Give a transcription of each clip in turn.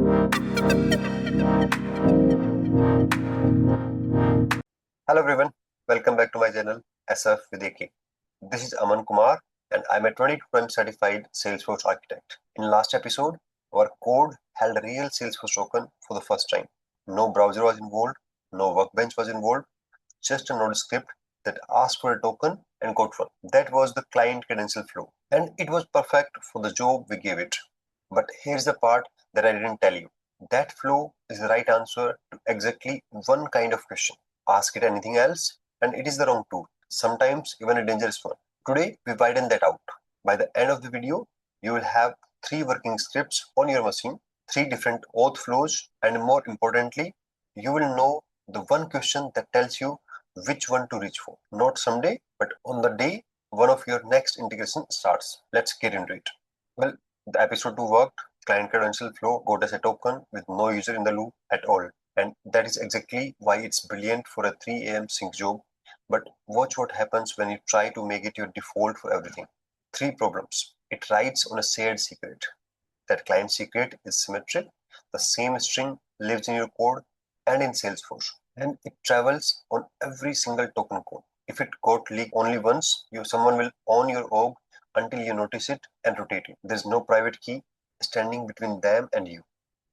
Hello everyone, welcome back to my channel SF with AK. This is Aman Kumar and I'm a 22 certified Salesforce architect. In last episode, our code held a real Salesforce token for the first time. No browser was involved, no workbench was involved, just a node script that asked for a token and got one. That was the client credential flow and it was perfect for the job we gave it. But here's the part that I didn't tell you. That flow is the right answer to exactly one kind of question. Ask it anything else, and it is the wrong tool. Sometimes even a dangerous one. Today, we widen that out. By the end of the video, you will have 3 working scripts on your machine, 3 different auth flows, and more importantly, you will know the one question that tells you which one to reach for. Not someday, but on the day one of your next integration starts. Let's get into it. Well, the episode 2 worked. Client credential flow got us a token with no user in the loop at all. And that is exactly why it's brilliant for a 3 a.m. sync job. But watch what happens when you try to make it your default for everything. 3 problems. It rides on a shared secret. That client secret is symmetric. The same string lives in your code and in Salesforce. And it travels on every single token code. If it got leaked only once, someone will own your org until you notice it and rotate it. There's no private key standing between them and you.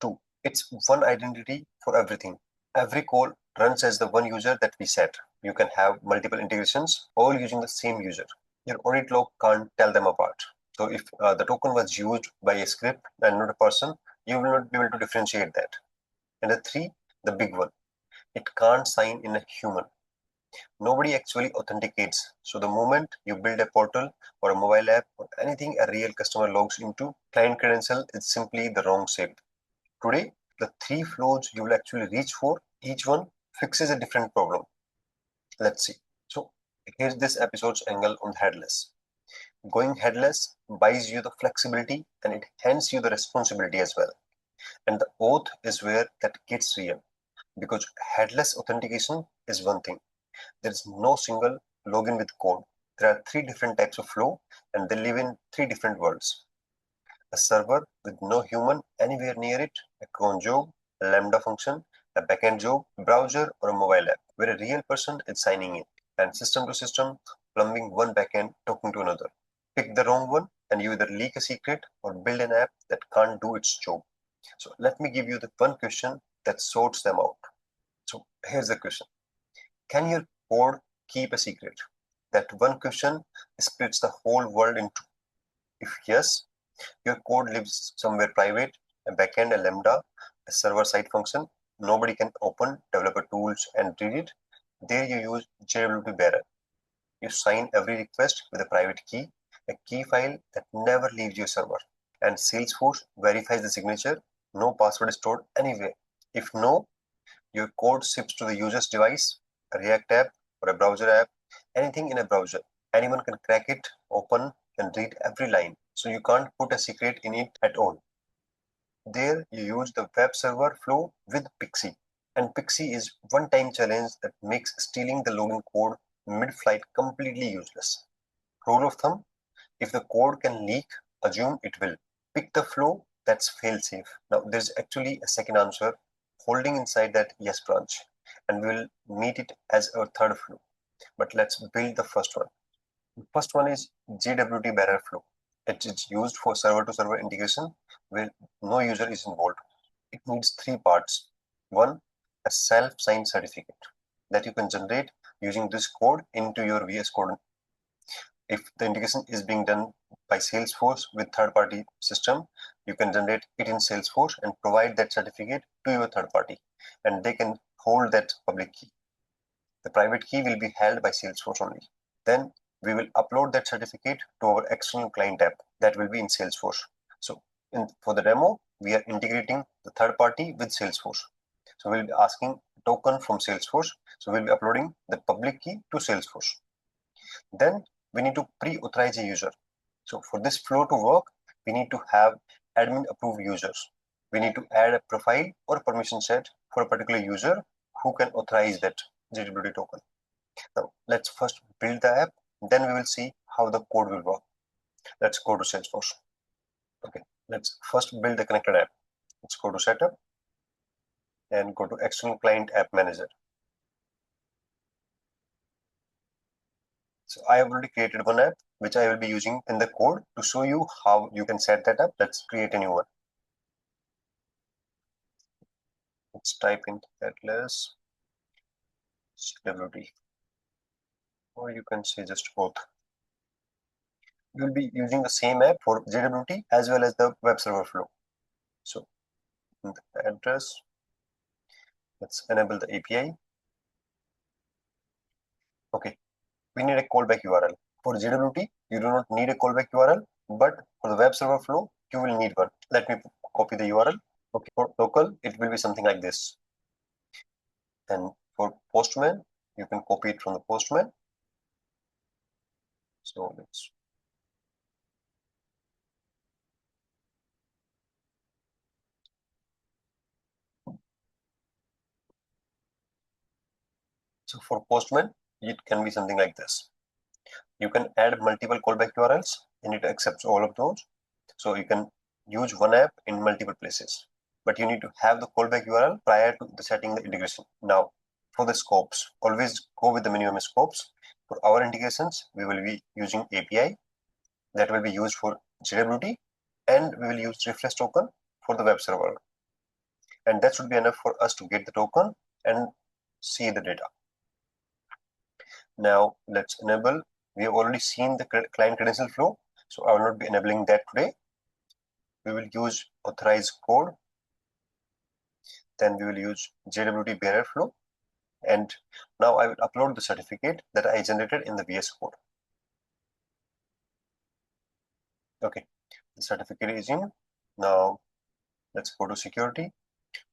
2. It's one identity for everything. Every call runs as the one user that we set. You can have multiple integrations all using the same user. Your audit log can't tell them apart. So if the token was used by a script and not a person, you will not be able to differentiate that. And the 3, the big one, it can't sign in a human. Nobody actually authenticates. So the moment you build a portal or a mobile app or anything a real customer logs into, client credential is simply the wrong shape. Today, the 3 flows you will actually reach for, each one fixes a different problem. Let's see. So here's this episode's angle on headless. Going headless buys you the flexibility and it hands you the responsibility as well. And the oath is where that gets real. Because headless authentication is one thing. There is no single login with code. There are 3 different types of flow and they live in 3 different worlds. A server with no human anywhere near it, a cron job, a lambda function, a backend job, a browser, or a mobile app, where a real person is signing in, and system to system, plumbing one backend, talking to another. Pick the wrong one, and you either leak a secret or build an app that can't do its job. So let me give you the one question that sorts them out. So here's the question. Can your code keep a secret? That one question splits the whole world into. If yes, your code lives somewhere private, a backend, a lambda, a server-side function. Nobody can open developer tools and read it. There you use JWT Bearer. You sign every request with a private key, a key file that never leaves your server. And Salesforce verifies the signature. No password is stored anywhere. If no, your code ships to the user's device, a React app or a browser app, anything in a browser. Anyone can crack it, open, and read every line. So you can't put a secret in it at all. There you use the web server flow with PKCE. And PKCE is one-time challenge that makes stealing the login code mid-flight completely useless. Rule of thumb, if the code can leak, assume it will. Pick the flow that's fail-safe. Now there's actually a second answer holding inside that yes branch, and we'll meet it as our third flow. But let's build the first one. The first one is JWT Bearer flow. It is used for server-to-server integration where no user is involved. It needs 3 parts. 1, a self-signed certificate that you can generate using this code into your VS Code. If the integration is being done by Salesforce with third-party system, you can generate it in Salesforce and provide that certificate to your third party, and they can hold that public key. The private key will be held by Salesforce only. Then we will upload that certificate to our external client app that will be in Salesforce. So for the demo, we are integrating the third party with Salesforce. So we'll be asking token from Salesforce. So we'll be uploading the public key to Salesforce. Then we need to pre-authorize a user. So for this flow to work, we need to have admin approved users. We need to add a profile or permission set for a particular user who can authorize that JWT token. Now let's first build the app, then we will see how the code will work. Let's go to Salesforce. Okay, let's first build the connected app. Let's go to setup and go to external client app manager. So I have already created one app which I will be using in the code to show you how you can set that up. Let's create a new one. Let's type in Headless JWT, or you can say just OAuth. You will be using the same app for JWT as well as the web server flow. So in the address, let's enable the API. Okay, we need a callback URL. For JWT, you do not need a callback URL, but for the web server flow, you will need one. Let me copy the URL. Okay, for local, it will be something like this. And for Postman, you can copy it from the Postman. So let's for Postman, it can be something like this. You can add multiple callback URLs and it accepts all of those. So you can use one app in multiple places, but you need to have the callback URL prior to the setting the integration. Now, for the scopes, always go with the minimum scopes. For our integrations, we will be using API that will be used for JWT, and we will use refresh token for the web server. And that should be enough for us to get the token and see the data. Now let's enable. We have already seen the client credential flow, so I will not be enabling that today. We will use authorized code. Then we will use JWT Bearer flow. And now I will upload the certificate that I generated in the VS Code. Okay, the certificate is in. Now let's go to security.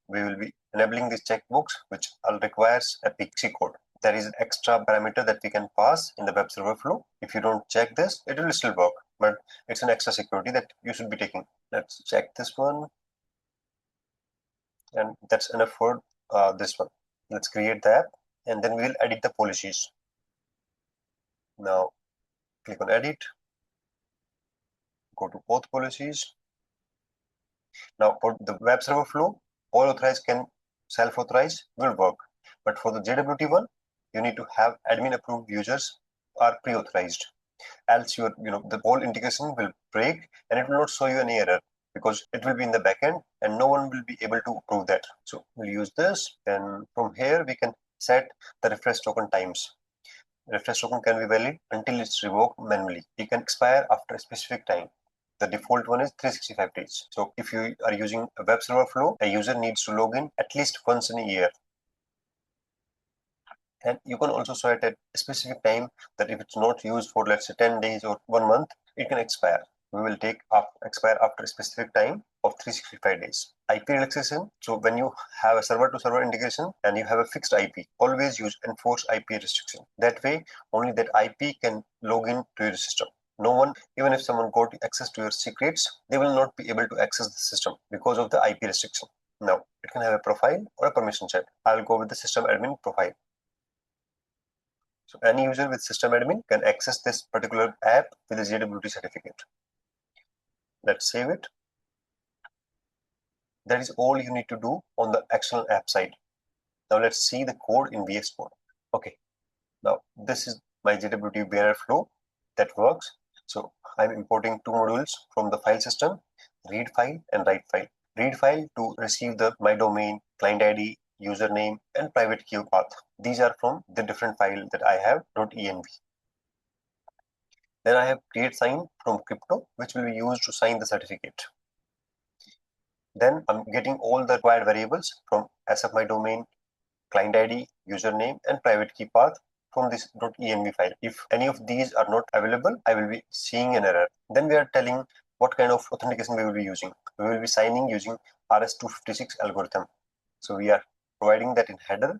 We will be enabling this checkbox, which requires a PKCE code. There is an extra parameter that we can pass in the web server flow. If you don't check this, it will still work, but it's an extra security that you should be taking. Let's check this one. And that's enough for this one. Let's create the app, and then we will edit the policies. Now click on edit, go to auth policies. Now for the web server flow, all authorized can self-authorize will work, but for the JWT one, you need to have admin approved users are pre-authorized. Else the whole integration will break and it will not show you any error because it will be in the backend and no one will be able to prove that. So we'll use this, and from here we can set the refresh token times. Refresh token can be valid until it's revoked manually. It can expire after a specific time. The default one is 365 days. So if you are using a web server flow, a user needs to log in at least once in a year. And you can also set a specific time that if it's not used for, let's say, 10 days or 1 month, it can expire. We will expire after a specific time of 365 days. IP relaxation. So when you have a server to server integration and you have a fixed IP, always use enforce IP restriction. That way, only that IP can log in to your system. No one, even if someone got access to your secrets, they will not be able to access the system because of the IP restriction. Now, it can have a profile or a permission set. I will go with the system admin profile. So any user with system admin can access this particular app with a JWT certificate. Let's save it. That is all you need to do on the external app side. Now let's see the code in VS Code. Okay, now this is my JWT Bearer flow that works. So I'm importing two modules from the file system, read file and write file. Read file to receive the my domain, client ID, username, and private key path. These are from the different file that I have .env. Then I have create sign from crypto, which will be used to sign the certificate. Then I'm getting all the required variables from SF my domain, client ID, username, and private key path from this .env file. If any of these are not available, I will be seeing an error. Then we are telling what kind of authentication we will be using. We will be signing using RS-256 algorithm. So we are providing that in header.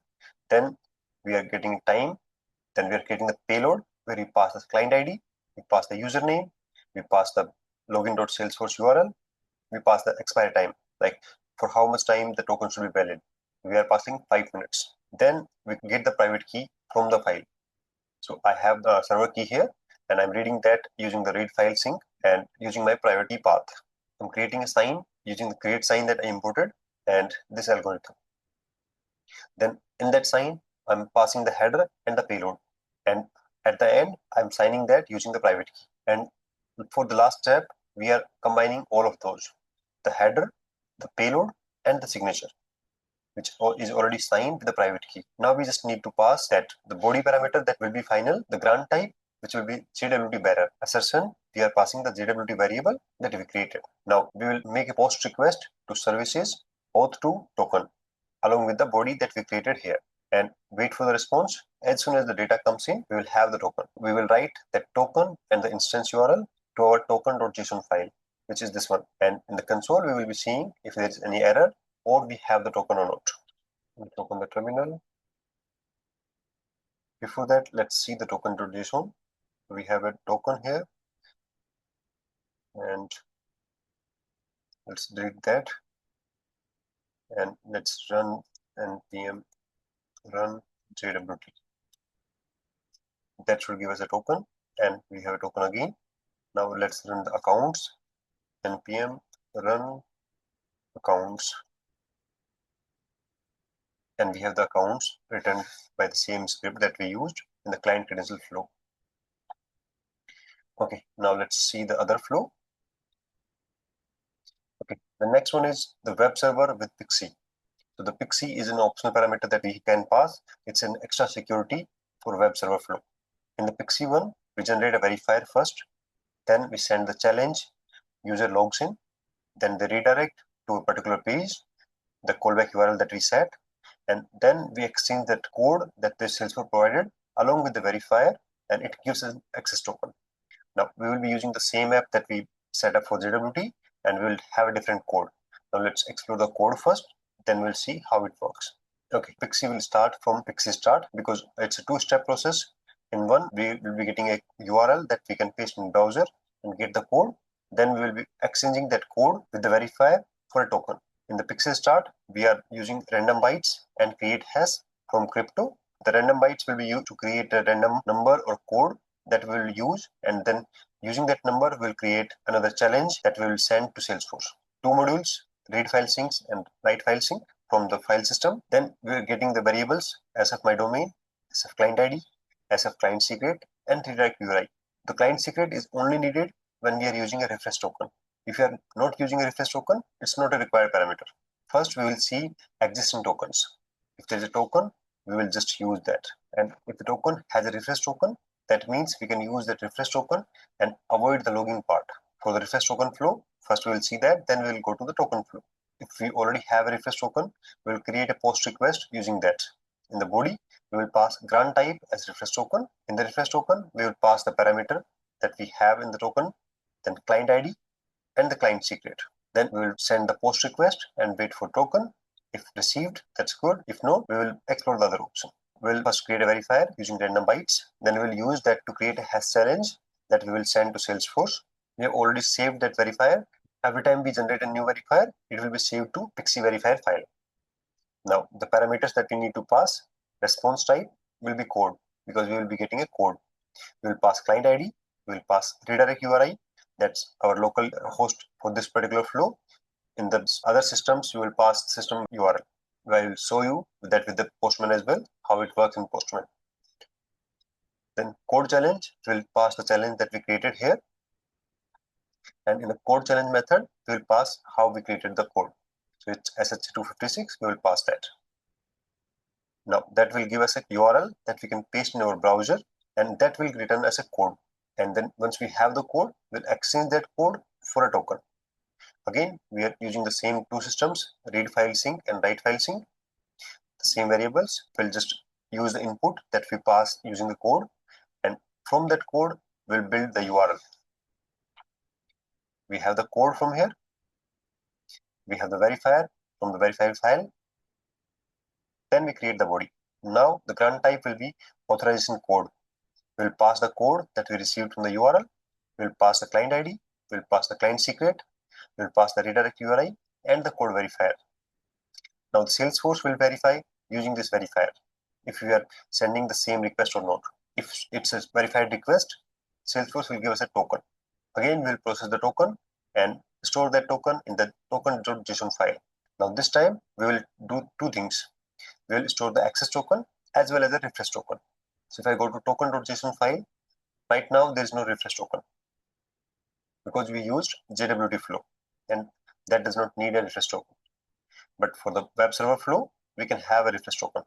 Then we are getting time. Then we are getting the payload where we pass the client ID, we pass the username, we pass the login.salesforce URL, we pass the expiry time, like for how much time the token should be valid. We are passing 5 minutes. Then we get the private key from the file. So I have the server key here, and I'm reading that using the read file sync and using my private key path. I'm creating a sign using the create sign that I imported and this algorithm. Then in that sign, I'm passing the header and the payload. And at the end, I'm signing that using the private key. And for the last step, we are combining all of those, the header, the payload, and the signature, which is already signed with the private key. Now we just need to pass that the body parameter that will be final, the grant type, which will be JWT Bearer. Assertion, we are passing the JWT variable that we created. Now we will make a post request to services auth2 token along with the body that we created here and wait for the response. As soon as the data comes in, we will have the token. We will write that token and the instance URL to our token.json file, which is this one. And in the console, we will be seeing if there is any error or we have the token or not. We'll open the terminal. Before that, let's see the token.json. We have a token here and let's delete that and let's run npm run JWT. That should give us a token and we have a token again. Now let's run the accounts, npm run accounts, and we have the accounts written by the same script that we used in the client credential flow. Okay, now let's see the other flow. Okay, the next one is the web server with PKCE. So the PKCE is an optional parameter that we can pass. It's an extra security for web server flow. In the PKCE one, we generate a verifier first, then we send the challenge, user logs in, then they redirect to a particular page, the callback URL that we set, and then we exchange that code that the Salesforce provided along with the verifier, and it gives us an access token. Now we will be using the same app that we set up for JWT, and we will have a different code. Now let's explore the code first, then we'll see how it works. Okay, PKCE will start from PKCE start because it's a two-step process. In one, we will be getting a URL that we can paste in the browser and get the code. Then we will be exchanging that code with the verifier for a token. In the PKCE start, we are using random bytes and create hash from crypto. The random bytes will be used to create a random number or code that we will use, and then using that number, we'll create another challenge that we will send to Salesforce. Two modules, read file syncs and write file sync from the file system. Then we're getting the variables as of my domain, as of client ID, as of client secret, and redirect URI. The client secret is only needed when we are using a refresh token. If you are not using a refresh token, it's not a required parameter. First, we will see existing tokens. If there is a token, we will just use that. And if the token has a refresh token, that means we can use that refresh token and avoid the logging part. For the refresh token flow, first we will see that, then we will go to the token flow. If we already have a refresh token, we will create a post request using that. In the body, we will pass grant type as refresh token. In the refresh token, we will pass the parameter that we have in the token, then client ID and the client secret. Then we will send the post request and wait for token. If received, that's good. If no, we will explore the other option. We'll first create a verifier using random bytes. Then we will use that to create a hash challenge that we will send to Salesforce. We have already saved that verifier. Every time we generate a new verifier, it will be saved to PKCE verifier file. Now, the parameters that we need to pass, response type will be code because we will be getting a code. We will pass client ID, we will pass redirect URI, that's our local host for this particular flow. In the other systems, you will pass the system URL. I will show you that with the Postman as well, how it works in Postman. Then code challenge will pass the challenge that we created here. And in the code challenge method, we will pass how we created the code. So it's SH256, we will pass that. Now that will give us a URL that we can paste in our browser, and that will return as a code. And then once we have the code, we'll exchange that code for a token. Again, we are using the same two systems, read file sync and write file sync. The same variables, we'll just use the input that we pass using the code, and from that code, we'll build the URL. We have the code from here. We have the verifier from the verifier file. Then we create the body. Now the grant type will be authorization code. We'll pass the code that we received from the URL. We'll pass the client ID. We'll pass the client secret. We'll pass the redirect URI and the code verifier. Now the Salesforce will verify using this verifier if we are sending the same request or not. If it's a verified request, Salesforce will give us a token. Again, we'll process the token and store that token in the token.json file. Now this time we will do two things. We will store the access token as well as the refresh token. So if I go to token.json file, right now there is no refresh token because we used JWT flow and that does not need a refresh token. But for the web server flow, we can have a refresh token.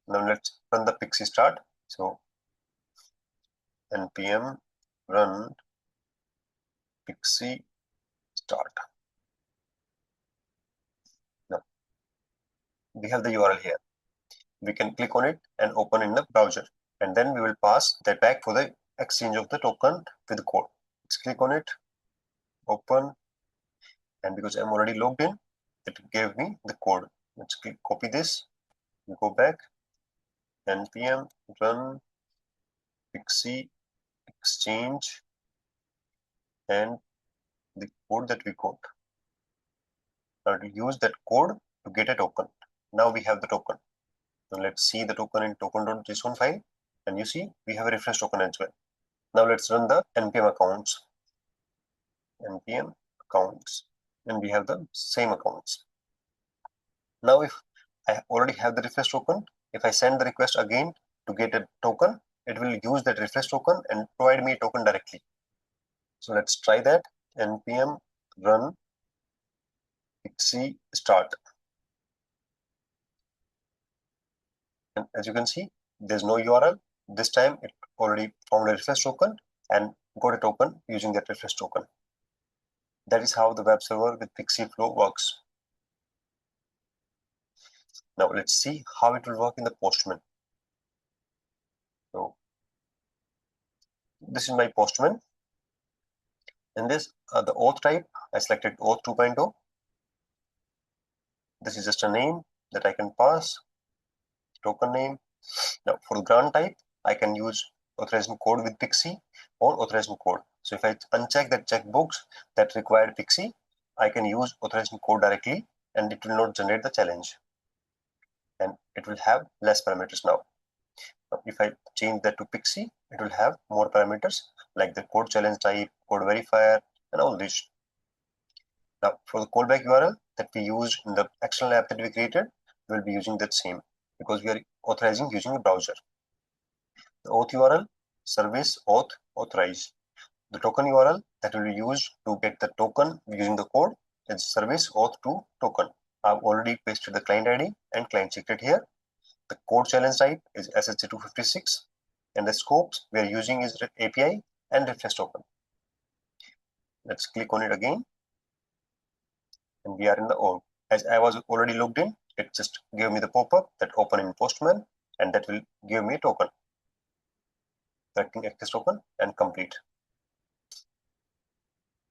Now let's run the PKCE start. So npm run PKCE start. Now we have the URL here. We can click on it and open in the browser, and then we will pass that back for the exchange of the token with the code. Let's click on it, open, and because I'm already logged in, it gave me the code. Let's click copy this, go back, npm run PKCE exchange and the code that we got. Now to use that code to get a token. Now we have the token. Now let's see the token in token.json file, and you see we have a refresh token as well. Now let's run the npm accounts. npm accounts, and we have the same accounts. Now if I already have the refresh token, if I send the request again to get a token, it will use that refresh token and provide me a token directly. So let's try that. npm run PKCE start. And as you can see, there's no URL. This time it already found a refresh token and got a token using that refresh token. That is how the web server with PKCE flow works. Now let's see how it will work in the Postman. So this is my Postman. In this, the auth type, I selected auth 2.0. This is just a name that I can pass, token name. Now for the grant type, I can use authorization code with PKCE or authorization code. So if I uncheck that checkbox that required PKCE, I can use authorization code directly and it will not generate the challenge. And it will have less parameters now. If I change that to PKCE, it will have more parameters like the code challenge type, code verifier, and all this. Now for the callback URL that we used in the external app that we created, we will be using that same because we are authorizing using a browser. The auth URL, service auth authorize. The token URL that will be used to get the token using the code is service auth to token. I've already pasted the client ID and client secret here. The code challenge type is SHA-256 and the scopes we are using is API and refresh token. Let's click on it again and we are in the org. As I was already logged in, it just gave me the pop-up that open in Postman and that will give me a token. Collecting access token and complete.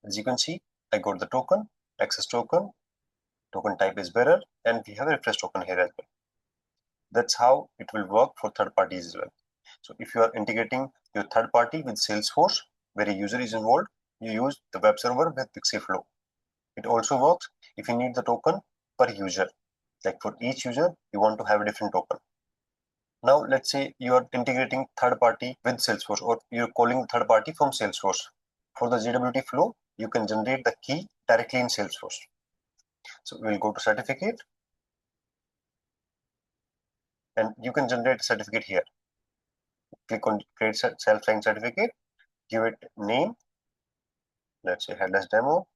As you can see, I got the token, access token type is bearer, and we have a refresh token here as well. That's how it will work for third parties as well. So if you are integrating your third party with Salesforce, where a user is involved, you use the web server with PKCE flow. It also works if you need the token per user. Like for each user, you want to have a different token. Now let's say you are integrating third party with Salesforce, or you're calling third party from Salesforce. For the JWT flow, you can generate the key directly in Salesforce. So we'll go to certificate and you can generate a certificate here. Click on create self-signed certificate, give it name, let's say Headless demo,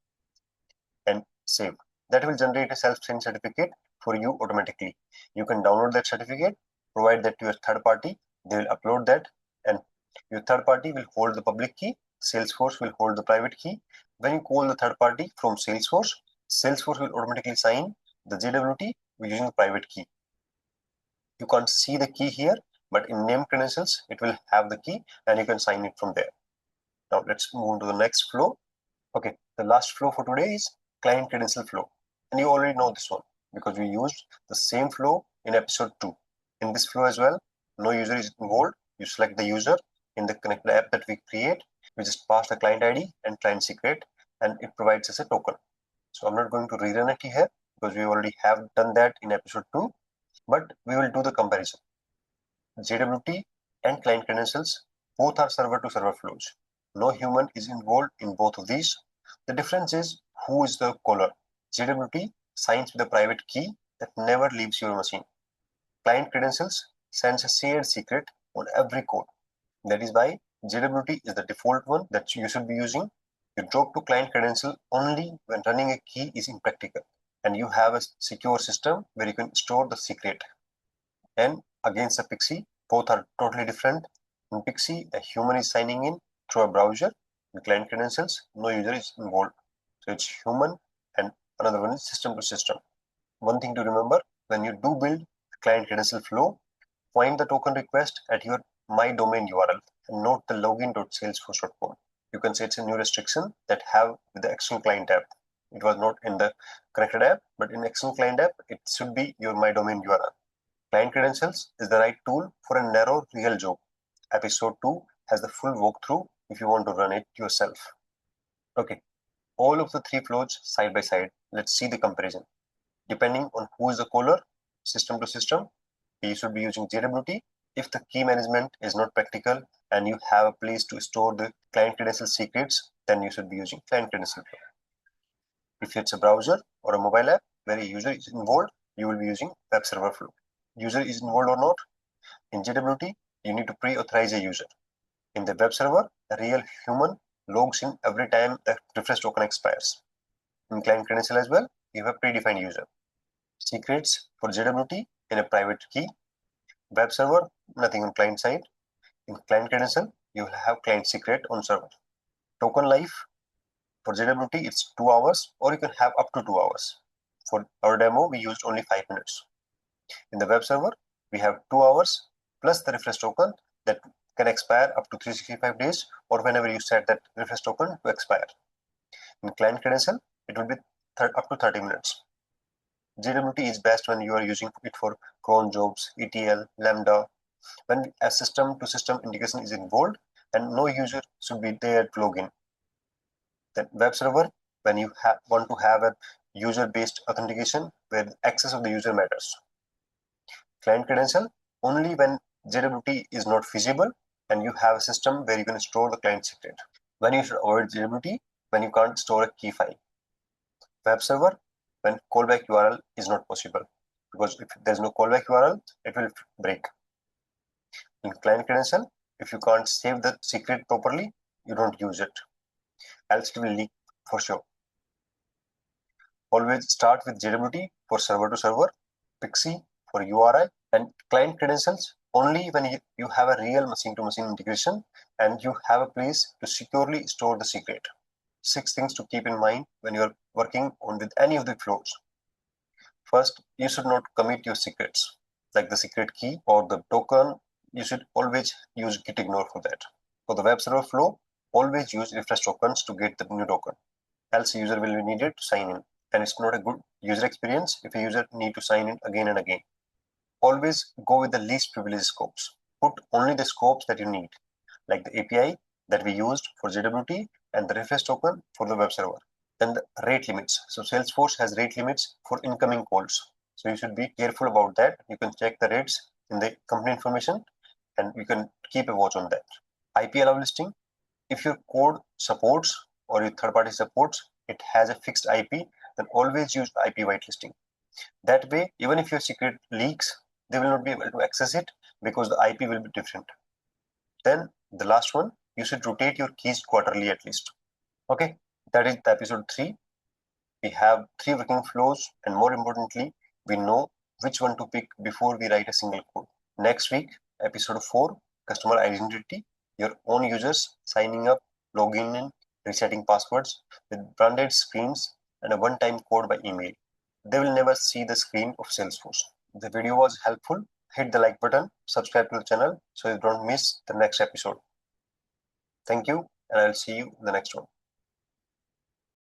and save. That will generate a self-signed certificate for you automatically. You can download that certificate, provide that to your third party, they will upload that, and your third party will hold the public key, Salesforce will hold the private key. When you call the third party from Salesforce, Salesforce will automatically sign the JWT using the private key. You can't see the key here, but in name credentials, it will have the key and you can sign it from there. Now let's move to the next flow. Okay, the last flow for today is client credential flow. And you already know this one because we used the same flow in episode 2. In this flow as well, no user is involved. You select the user in the connected app that we create. We just pass the client ID and client secret and it provides us a token. So I'm not going to rerun it here because we already have done that in episode 2. But we will do the comparison. JWT and client credentials both are server to server flows. No human is involved in both of these. The difference is Who is the caller? JWT signs with a private key that never leaves your machine. Client credentials sends a shared secret on every code. That is why JWT is the default one that you should be using. You drop to client credential only when running a key is impractical, and you have a secure system where you can store the secret. And against the PKCE, both are totally different. In PKCE, a human is signing in through a browser. In client credentials, no user is involved. So it's human, and another one is system to system. One thing to remember, when you do build a client credential flow, find the token request at your my domain URL and note the login.salesforce.com. You can say it's a new restriction that have with the external client app. It was not in the connected app, but in external client app, it should be your my domain URL. Client credentials is the right tool for a narrow real job. Episode 2 has the full walkthrough if you want to run it yourself. Okay, all of the three flows side by side. Let's see the comparison. Depending on who is the caller, system to system, you should be using JWT. If the key management is not practical and you have a place to store the client credential secrets, then you should be using client credential flow. If it's a browser or a mobile app where a user is involved, you will be using web server flow. User is involved or not? In JWT, you need to pre-authorize a user. In the web server, a real human logs in every time the refresh token expires. In client credential as well, you have predefined user. Secrets for JWT in a private key. Web server, nothing on client side. In client credential, you will have client secret on server. Token life for JWT, it's 2 hours, or you can have up to 2 hours. For our demo, we used only 5 minutes. In the web server, we have 2 hours plus the refresh token that can expire up to 365 days or whenever you set that refresh token to expire. In client credential, it will be up to 30 minutes. JWT is best when you are using it for cron jobs, ETL, Lambda, when a system-to-system integration is involved and no user should be there to log in. Then web server, when you want to have a user-based authentication where access of the user matters. Client credential, only when JWT is not feasible and you have a system where you can store the client secret. When you should avoid JWT, when you can't store a key file. Web server, when callback URL is not possible, because if there's no callback URL, it will break. In client credential, if you can't save the secret properly, you don't use it, else it will leak for sure. Always start with JWT for server to server, PKCE for URI, and client credentials only when you have a real machine-to-machine integration and you have a place to securely store the secret. 6 things to keep in mind when you're working on with any of the flows. First, you should not commit your secrets, like the secret key or the token. You should always use git ignore for that. For the web server flow, always use refresh tokens to get the new token. Else user will be needed to sign in. And it's not a good user experience if a user need to sign in again and again. Always go with the least privileged scopes. Put only the scopes that you need, like the API that we used for JWT and the refresh token for the web server. Then the rate limits. So Salesforce has rate limits for incoming calls. So you should be careful about that. You can check the rates in the company information and you can keep a watch on that. IP allow listing. If your code supports or your third party supports, it has a fixed IP, then always use IP whitelisting. That way, even if your secret leaks, they will not be able to access it because the IP will be different. Then the last one, you should rotate your keys quarterly at least. Okay, that is the episode 3. We have 3 working flows, and more importantly, we know which one to pick before we write a single code. Next week, episode 4, customer identity, your own users signing up, logging in, resetting passwords with branded screens and a one-time code by email. They will never see the screen of Salesforce. If the video was helpful, hit the like button, subscribe to the channel so you don't miss the next episode. Thank you, and I'll see you in the next one.